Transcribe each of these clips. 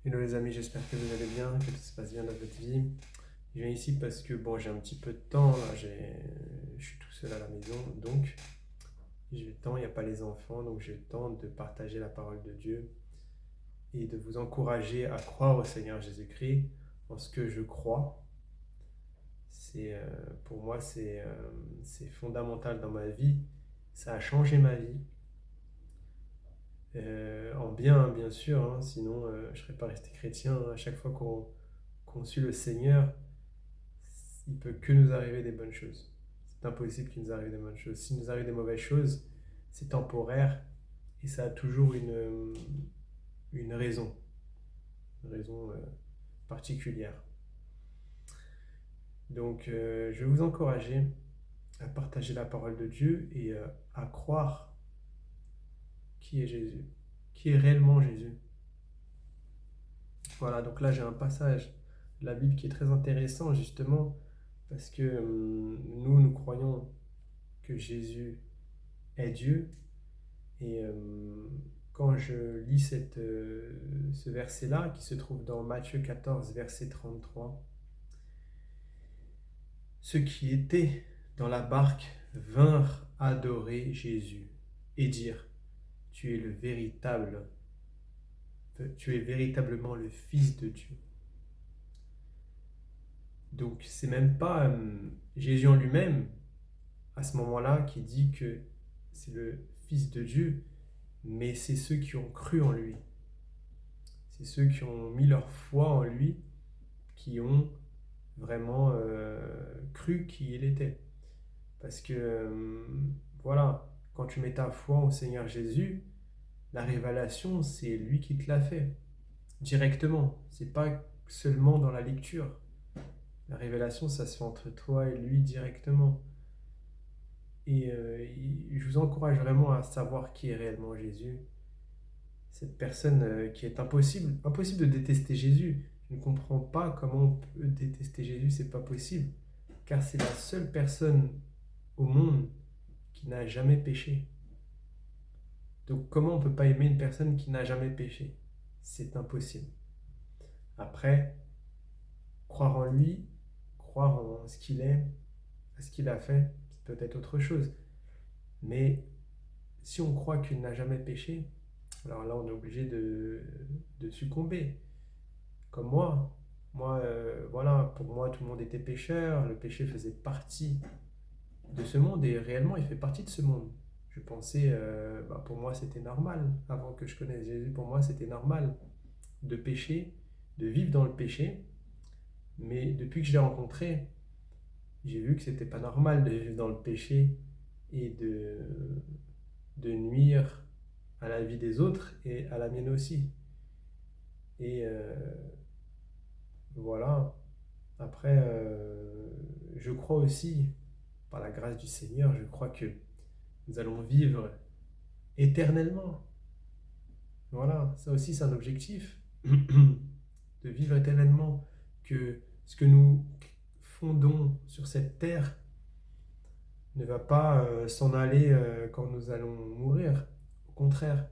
Hello les amis, j'espère que vous allez bien, que tout se passe bien dans votre vie. Je viens ici parce que bon, j'ai un petit peu de temps, là, je suis tout seul à la maison, donc j'ai le temps, il n'y a pas les enfants, donc j'ai le temps de partager la parole de Dieu et de vous encourager à croire au Seigneur Jésus-Christ en ce que je crois. C'est, pour moi, c'est fondamental dans ma vie, ça a changé ma vie. En bien, hein, bien sûr, hein, sinon je ne serais pas resté chrétien, hein. À chaque fois qu'on suit le Seigneur, il peut que nous arriver des bonnes choses. C'est impossible qu'il nous arrive des bonnes choses. S'il nous arrive des mauvaises choses, c'est temporaire et ça a toujours une raison particulière. Donc je vais vous encourager à partager la parole de Dieu et à croire qui est Jésus, qui est réellement Jésus. Voilà, donc là j'ai un passage de la Bible qui est très intéressant justement parce que nous croyons que Jésus est Dieu. Et quand je lis ce verset-là, qui se trouve dans Matthieu 14, verset 33, ceux qui étaient dans la barque vinrent adorer Jésus et dire, tu es véritablement le Fils de Dieu. Donc c'est même pas Jésus en lui-même, à ce moment-là, qui dit que c'est le Fils de Dieu, mais c'est ceux qui ont cru en lui. C'est ceux qui ont mis leur foi en lui, qui ont vraiment cru qui il était. Parce que, voilà, quand tu mets ta foi au Seigneur Jésus, la révélation, c'est lui qui te l'a fait, directement. C'est pas seulement dans la lecture. La révélation, ça se fait entre toi et lui directement. Et je vous encourage vraiment à savoir qui est réellement Jésus. Cette personne qui est impossible de détester Jésus. Je ne comprends pas comment on peut détester Jésus, c'est pas possible. Car c'est la seule personne au monde qui n'a jamais péché. Donc comment on ne peut pas aimer une personne qui n'a jamais péché? C'est impossible. Après, croire en lui, croire en ce qu'il est, à ce qu'il a fait, c'est peut-être autre chose. Mais si on croit qu'il n'a jamais péché, alors là on est obligé de succomber. Comme moi. Moi, voilà, pour moi tout le monde était pécheur, le péché faisait partie de ce monde et réellement il fait partie de ce monde. Je pensais, pour moi c'était normal, avant que je connaisse Jésus, pour moi c'était normal de pécher, de vivre dans le péché, mais depuis que je l'ai rencontré, j'ai vu que c'était pas normal de vivre dans le péché et de nuire à la vie des autres et à la mienne aussi. Et voilà, après, je crois aussi, par la grâce du Seigneur, je crois que nous allons vivre éternellement. Voilà, ça aussi c'est un objectif, de vivre éternellement, que ce que nous fondons sur cette terre ne va pas s'en aller quand nous allons mourir. Au contraire,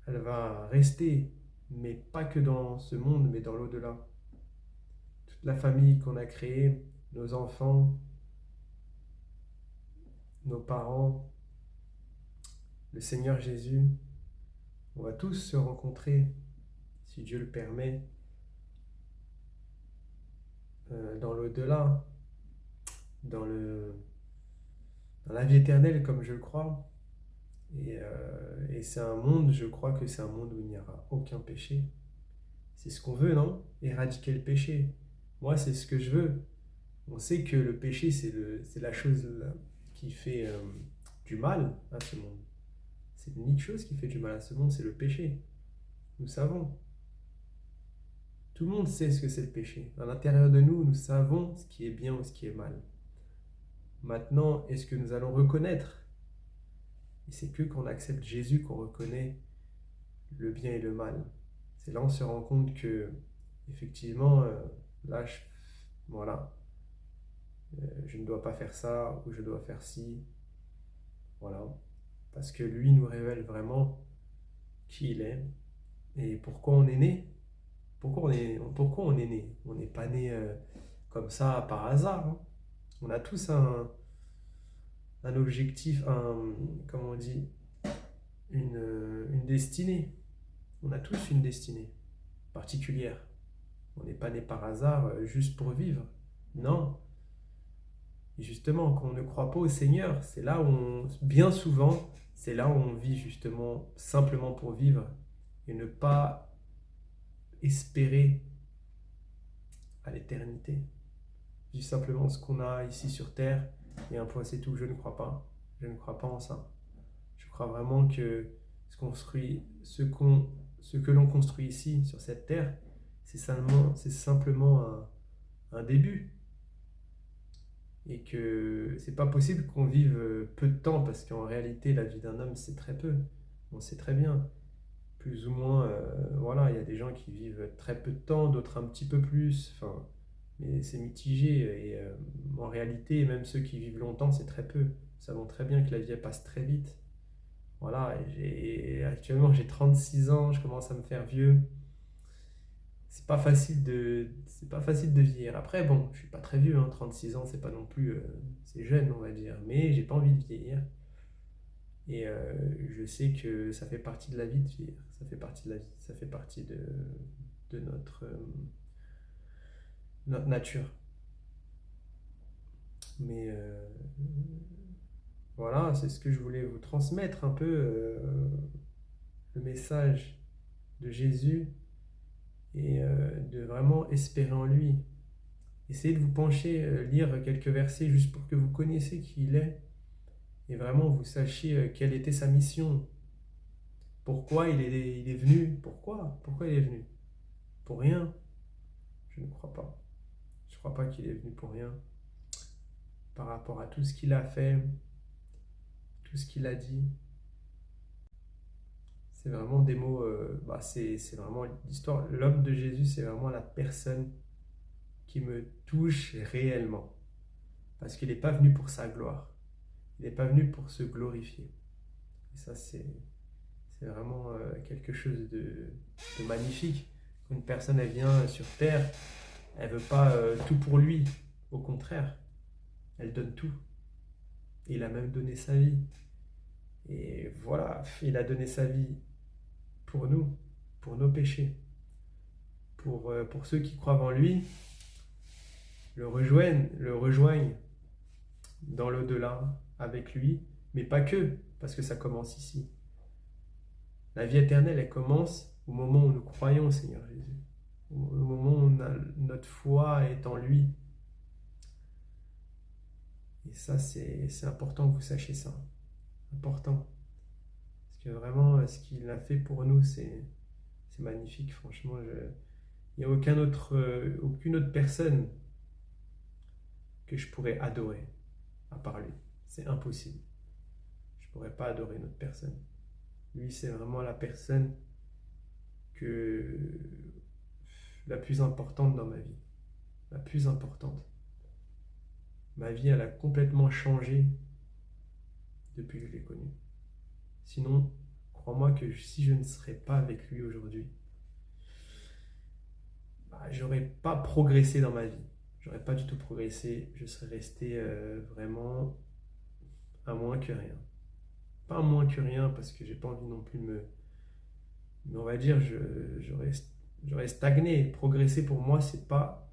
elle va rester, mais pas que dans ce monde, mais dans l'au-delà. Toute la famille qu'on a créée, nos enfants, nos parents, le Seigneur Jésus, on va tous se rencontrer, si Dieu le permet, dans l'au-delà, dans dans la vie éternelle comme je le crois. Et c'est un monde, je crois que c'est un monde où il n'y aura aucun péché. C'est ce qu'on veut, non? Éradiquer le péché. Moi, c'est ce que je veux. On sait que le péché, c'est la chose qui fait du mal à ce monde. C'est l'unique chose qui fait du mal à ce monde, c'est le péché. Nous savons. Tout le monde sait ce que c'est le péché. À l'intérieur de nous, nous savons ce qui est bien ou ce qui est mal. Maintenant, est-ce que nous allons reconnaître? Et c'est que quand on accepte Jésus qu'on reconnaît le bien et le mal. C'est là on se rend compte que, effectivement, là, voilà, je ne dois pas faire ça ou je dois faire ci. Voilà. Parce que lui nous révèle vraiment qui il est et pourquoi on est né. pourquoi on est né? On n'est pas né comme ça par hasard, hein. On a tous un objectif, comment on dit, une destinée. On a tous une destinée particulière. On n'est pas né par hasard juste pour vivre. Non. Et justement, quand on ne croit pas au Seigneur, c'est là où bien souvent, c'est là où on vit justement simplement pour vivre et ne pas espérer à l'éternité. Vivre simplement ce qu'on a ici sur terre et un point c'est tout. Je ne crois pas. Je ne crois pas en ça. Je crois vraiment que ce que l'on construit ici sur cette terre, c'est simplement un début. Et que c'est pas possible qu'on vive peu de temps parce qu'en réalité la vie d'un homme c'est très peu. On sait très bien. Plus ou moins, voilà, il y a des gens qui vivent très peu de temps, d'autres un petit peu plus. Enfin, mais c'est mitigé. Et en réalité, même ceux qui vivent longtemps, c'est très peu. Nous savons très bien que la vie elle passe très vite. Voilà, actuellement j'ai 36 ans, je commence à me faire vieux. C'est pas facile de vieillir. Après, bon, je suis pas très vieux, hein, 36 ans, c'est pas non plus, c'est jeune, on va dire. Mais j'ai pas envie de vieillir. Et je sais que ça fait partie de la vie de vieillir. Ça fait partie de la vie. Ça fait partie de notre nature. Mais voilà, c'est ce que je voulais vous transmettre un peu, le message de Jésus et de vraiment espérer en lui. Essayez de vous pencher, lire quelques versets juste pour que vous connaissiez qui il est et vraiment vous sachiez quelle était sa mission. Pourquoi il est venu? Pourquoi il est venu? Pour rien? Je ne crois pas. Je ne crois pas qu'il est venu pour rien. Par rapport à tout ce qu'il a fait, tout ce qu'il a dit, c'est vraiment des mots, c'est vraiment l'histoire. L'homme de Jésus, c'est vraiment la personne qui me touche réellement. Parce qu'il n'est pas venu pour sa gloire. Il n'est pas venu pour se glorifier. Et ça, c'est vraiment quelque chose de magnifique. Quand une personne, elle vient sur Terre, elle ne veut pas tout pour lui. Au contraire, elle donne tout. Et il a même donné sa vie. Et voilà, il a donné sa vie pour nous, pour nos péchés. Pour ceux qui croient en lui, le rejoignent dans l'au-delà avec lui, mais pas que, parce que ça commence ici. La vie éternelle, elle commence au moment où nous croyons au Seigneur Jésus, au moment où notre foi est en lui. Et ça, c'est important que vous sachiez ça. Important. Parce que vraiment, ce qu'il a fait pour nous, c'est magnifique. Franchement, il n'y a aucune autre personne que je pourrais adorer à part lui. C'est impossible. Je ne pourrais pas adorer une autre personne. Lui, c'est vraiment la personne la plus importante dans ma vie. La plus importante. Ma vie, elle a complètement changé depuis que je l'ai connu. Sinon, crois-moi que si je ne serais pas avec lui aujourd'hui, j'aurais pas progressé dans ma vie. J'aurais pas du tout progressé. Je serais resté vraiment à moins que rien. Pas à moins que rien parce que j'ai pas envie non plus de me... Mais on va dire, j'aurais stagné. Progresser pour moi, c'est pas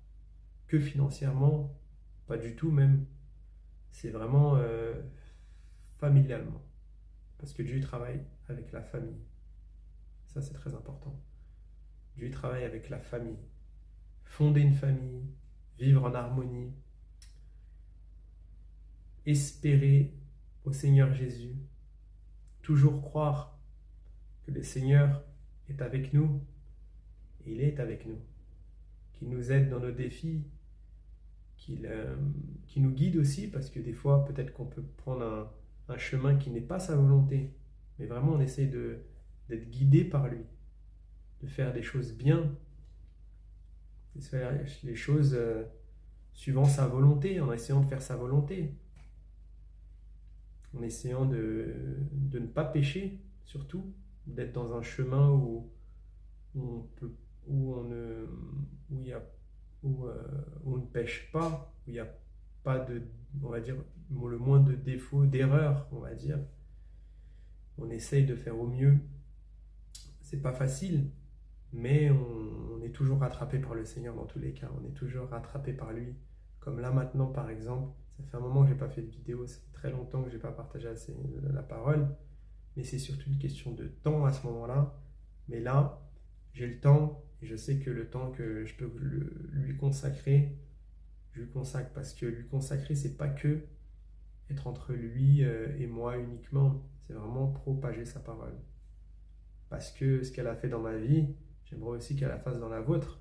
que financièrement, pas du tout même. C'est vraiment familialement. Parce que Dieu travaille avec la famille. Ça, c'est très important. Dieu travaille avec la famille. Fonder une famille, vivre en harmonie, espérer au Seigneur Jésus, toujours croire que le Seigneur est avec nous, et il est avec nous, qu'il nous aide dans nos défis, qu'il nous guide aussi, parce que des fois, peut-être qu'on peut prendre un chemin qui n'est pas sa volonté, mais vraiment on essaie d'être guidé par lui, de faire des choses bien, de faire les choses suivant sa volonté, en essayant de faire sa volonté, en essayant de ne pas pécher, surtout, d'être dans un chemin où on où on ne pêche pas, où il n'y a pas de, on va dire, le moins de défauts, d'erreurs, on va dire. On essaye de faire au mieux. C'est pas facile, mais on est toujours rattrapé par le Seigneur dans tous les cas. On est toujours rattrapé par lui. Comme là maintenant, par exemple, ça fait un moment que j'ai pas fait de vidéo, ça fait très longtemps que j'ai pas partagé la parole, mais c'est surtout une question de temps à ce moment-là. Mais là, j'ai le temps et je sais que le temps que je peux lui consacrer, je lui consacre parce que lui consacrer, c'est pas que être entre lui et moi uniquement, c'est vraiment propager sa parole. Parce que ce qu'elle a fait dans ma vie, j'aimerais aussi qu'elle la fasse dans la vôtre.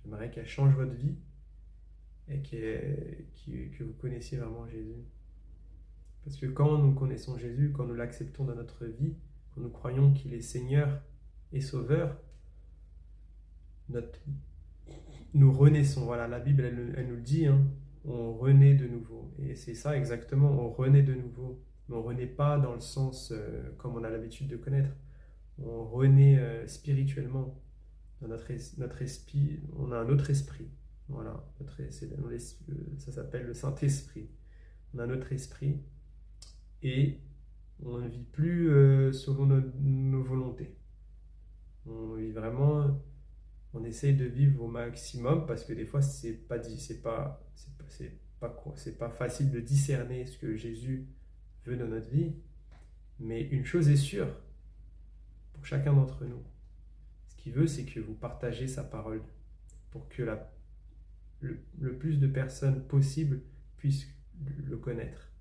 J'aimerais qu'elle change votre vie et que vous connaissiez vraiment Jésus. Parce que quand nous connaissons Jésus, quand nous l'acceptons dans notre vie, quand nous croyons qu'il est Seigneur et Sauveur, nous renaissons. Voilà, la Bible, elle nous le dit, hein, on renaît de nouveau. Et c'est ça exactement, on renaît de nouveau. Mais on ne renaît pas dans le sens comme on a l'habitude de connaître. On renaît spirituellement. Dans notre esprit, on a un autre esprit. Voilà, ça s'appelle le Saint-Esprit. On a notre esprit et on ne vit plus selon nos volontés. On vit vraiment, on essaye de vivre au maximum parce que des fois c'est pas facile de discerner ce que Jésus veut dans notre vie. Mais une chose est sûre pour chacun d'entre nous. Ce qu'il veut, c'est que vous partagez sa parole pour que le plus de personnes possible puissent le connaître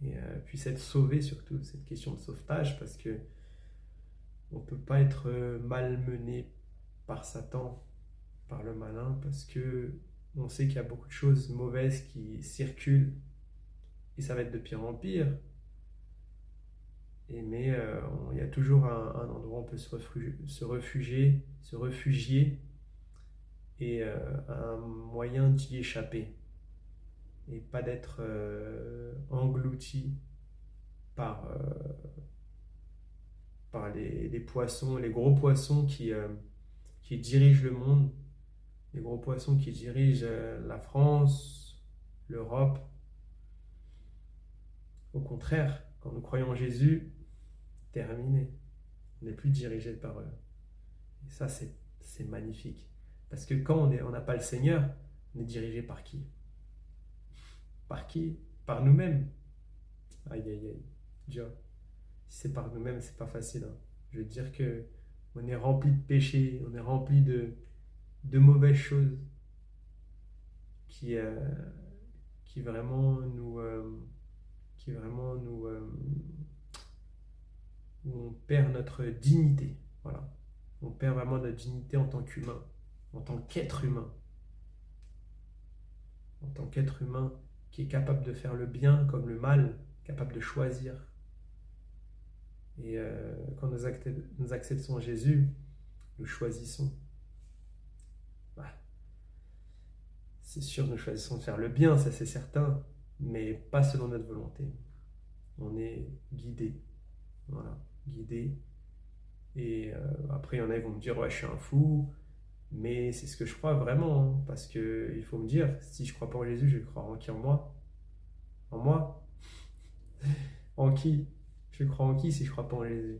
et puissent être sauvées, surtout cette question de sauvetage, parce que on ne peut pas être malmené par Satan, par le malin, parce que on sait qu'il y a beaucoup de choses mauvaises qui circulent et ça va être de pire en pire. Mais il y a toujours un endroit où on peut se réfugier et un moyen d'y échapper et pas d'être englouti par, par les poissons, les gros poissons qui dirigent le monde, les gros poissons qui dirigent la France, l'Europe. Au contraire, quand nous croyons en Jésus, terminé, on n'est plus dirigé par eux. Et ça, c'est magnifique. Parce que quand on n'a pas le Seigneur, on est dirigé par qui? Par qui? Par nous-mêmes. Aïe, aïe, aïe. Dur. Si c'est par nous-mêmes, c'est pas facile. Hein. Je veux dire que on est rempli de péchés, on est rempli de mauvaises choses qui vraiment nous... où on perd notre dignité. Voilà. On perd vraiment notre dignité en tant qu'humain, en tant qu'être humain. En tant qu'être humain qui est capable de faire le bien comme le mal, capable de choisir. Et quand nous acceptons Jésus, nous choisissons. Bah, c'est sûr, nous choisissons de faire le bien, ça c'est certain, mais pas selon notre volonté. On est guidé. Voilà, guidé. Et après, il y en a qui vont me dire, ouais, je suis un fou. Mais c'est ce que je crois vraiment. Hein, parce qu'il faut me dire, si je ne crois pas en Jésus, je vais croire en qui? En moi? En moi? En qui? Je crois en qui si je ne crois pas en Jésus?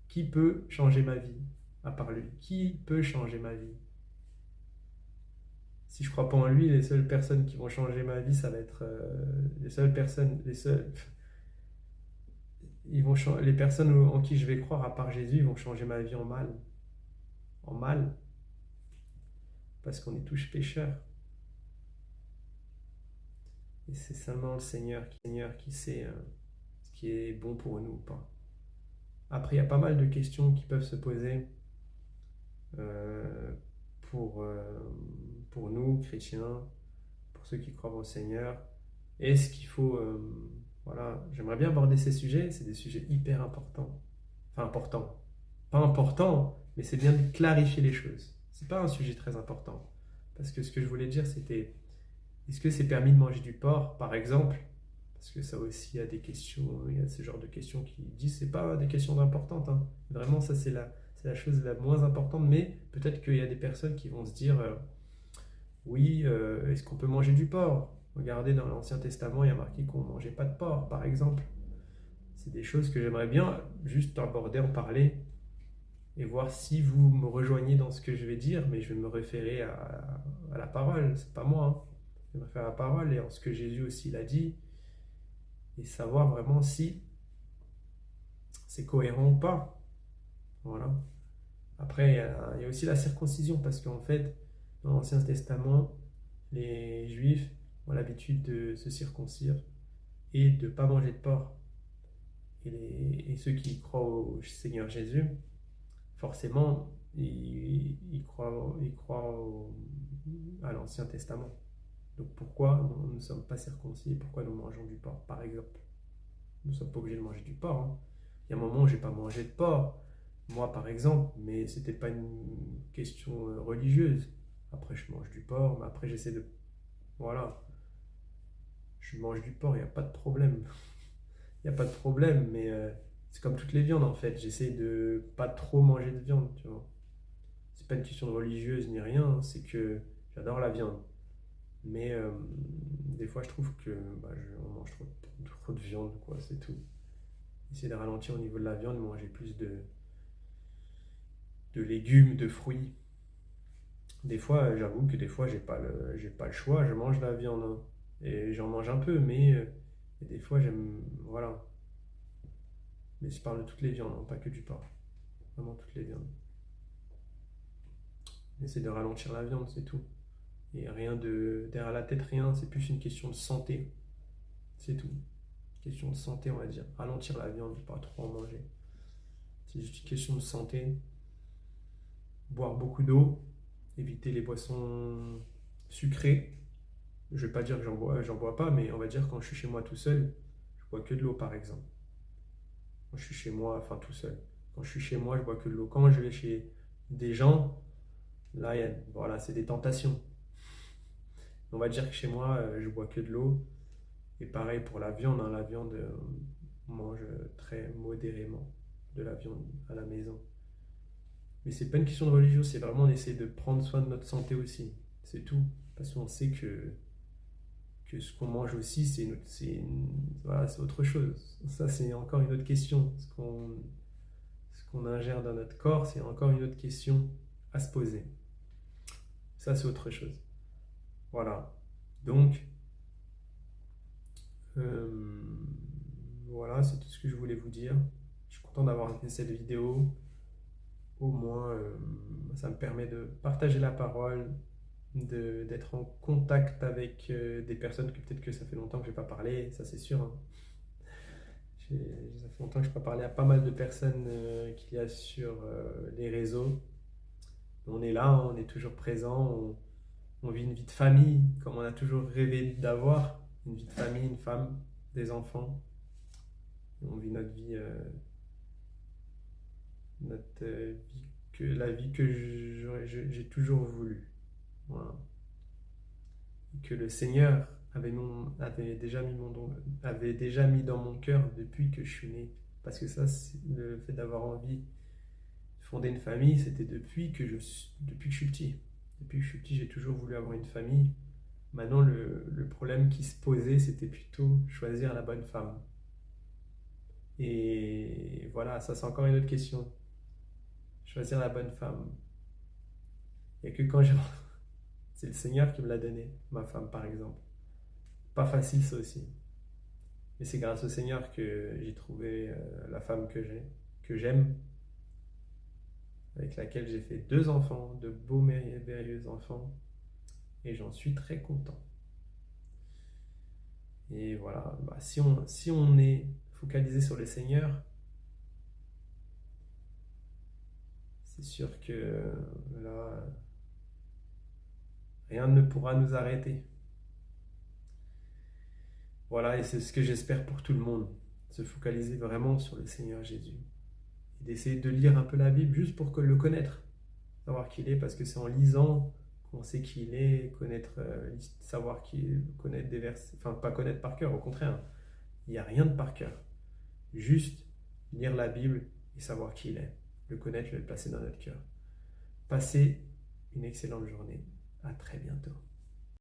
Qui peut changer ma vie à part lui? Qui peut changer ma vie? Si je ne crois pas en lui, les seules personnes qui vont changer ma vie, ça va être les personnes en qui je vais croire à part Jésus, ils vont changer ma vie en mal. En mal. Parce qu'on est tous pécheurs. Et c'est seulement le Seigneur qui sait ce qui est bon pour nous ou pas. Après, il y a pas mal de questions qui peuvent se poser pour nous, chrétiens, pour ceux qui croient au Seigneur. Est-ce qu'il faut... voilà, j'aimerais bien aborder ces sujets. C'est des sujets hyper importants. Enfin, importants. Pas importants, mais c'est bien de clarifier les choses. C'est pas un sujet très important. Parce que ce que je voulais dire, c'était... Est-ce que c'est permis de manger du porc, par exemple? Parce que ça aussi, il y a des questions, il y a ce genre de questions qui disent c'est pas des questions importantes. Hein. Vraiment, ça c'est la chose la moins importante, mais peut-être qu'il y a des personnes qui vont se dire Oui, est-ce qu'on peut manger du porc? Regardez, dans l'Ancien Testament, il y a marqué qu'on ne mangeait pas de porc, par exemple. C'est des choses que j'aimerais bien juste aborder, en parler, et voir si vous me rejoignez dans ce que je vais dire, mais je vais me référer à la parole, c'est pas moi, hein. Je vais me référer à la parole et en ce que Jésus aussi l'a dit, et savoir vraiment si c'est cohérent ou pas. Voilà. Après, il y a aussi la circoncision, parce qu'en fait, dans l'Ancien Testament, les Juifs ont l'habitude de se circoncire et de ne pas manger de porc. Et ceux qui croient au Seigneur Jésus, forcément, ils croient à l'Ancien Testament. Donc pourquoi nous ne sommes pas circoncis et pourquoi nous mangeons du porc, par exemple? Nous ne sommes pas obligés de manger du porc, hein. Il y a un moment où je n'ai pas mangé de porc, moi par exemple, mais c'était pas une question religieuse. Après je mange du porc, mais après j'essaie de... Voilà, je mange du porc, il n'y a pas de problème. Il n'y a pas de problème, mais c'est comme toutes les viandes en fait. J'essaie de pas trop manger de viande, tu vois. C'est pas une question de religieuse ni rien, hein, c'est que j'adore la viande. Mais des fois je trouve que on mange trop de viande, quoi, c'est tout. Essayer de ralentir au niveau de la viande, manger plus de légumes, de fruits. Des fois, j'avoue que des fois, j'ai pas le choix, je mange de la viande, hein. Et j'en mange un peu, mais des fois, j'aime. Voilà. Mais je parle de toutes les viandes, hein, pas que du porc. Vraiment toutes les viandes. Essayer de ralentir la viande, c'est tout. Et rien de derrière la tête, rien, c'est plus une question de santé. C'est tout. Question de santé, on va dire. Ralentir la viande, pas trop en manger. C'est juste une question de santé. Boire beaucoup d'eau, éviter les boissons sucrées. Je vais pas dire que j'en bois pas, mais on va dire quand je suis chez moi tout seul, je bois que de l'eau par exemple. Quand je suis chez moi, enfin tout seul. Quand je suis chez moi, je bois que de l'eau. Quand je vais chez des gens, là, voilà, c'est des tentations. On va dire que chez moi, je bois que de l'eau. Et pareil pour la viande, hein. La viande, on mange très modérément de la viande à la maison. Mais c'est pas une question de religion, c'est vraiment on essaie de prendre soin de notre santé aussi. C'est tout. Parce qu'on sait que ce qu'on mange aussi, voilà, c'est autre chose. Ça, c'est encore une autre question. Ce qu'on ingère dans notre corps, c'est encore une autre question à se poser. Ça, c'est autre chose. Voilà. Donc, euh, voilà, c'est tout ce que je voulais vous dire. Je suis content d'avoir fait cette vidéo. Au moins, ça me permet de partager la parole, d'être en contact avec des personnes que peut-être que ça fait longtemps que je n'ai pas parlé, ça c'est sûr, hein. Ça fait longtemps que je n'ai pas parlé à pas mal de personnes qu'il y a sur les réseaux. On est là, hein, on est toujours présent, on vit une vie de famille comme on a toujours rêvé d'avoir, une vie de famille, une femme, des enfants. On vit notre vie, la vie que j'ai toujours voulu. Voilà. Que le Seigneur avait déjà mis dans mon cœur depuis que je suis né. Parce que ça, le fait d'avoir envie de fonder une famille, c'était depuis que je suis petit. Depuis que je suis petit, j'ai toujours voulu avoir une famille. Maintenant, le problème qui se posait, c'était plutôt choisir la bonne femme. Et voilà, ça c'est encore une autre question. Choisir la bonne femme. Il n'y a que quand j'ai... C'est le Seigneur qui me l'a donné, ma femme par exemple. Pas facile ça aussi. Mais c'est grâce au Seigneur que j'ai trouvé la femme que j'aime, avec laquelle j'ai fait 2 enfants, de beaux, merveilleux enfants, et j'en suis très content. Et voilà, si on est focalisé sur le Seigneur, c'est sûr que là, rien ne pourra nous arrêter. Voilà, et c'est ce que j'espère pour tout le monde, se focaliser vraiment sur le Seigneur Jésus. Et d'essayer de lire un peu la Bible juste pour le connaître, savoir qui il est, parce que c'est en lisant qu'on sait qui il est, savoir connaître des versets, enfin pas connaître par cœur, au contraire, il n'y a rien de par cœur. Juste lire la Bible et savoir qui il est, le connaître, le placer dans notre cœur. Passez une excellente journée. À très bientôt.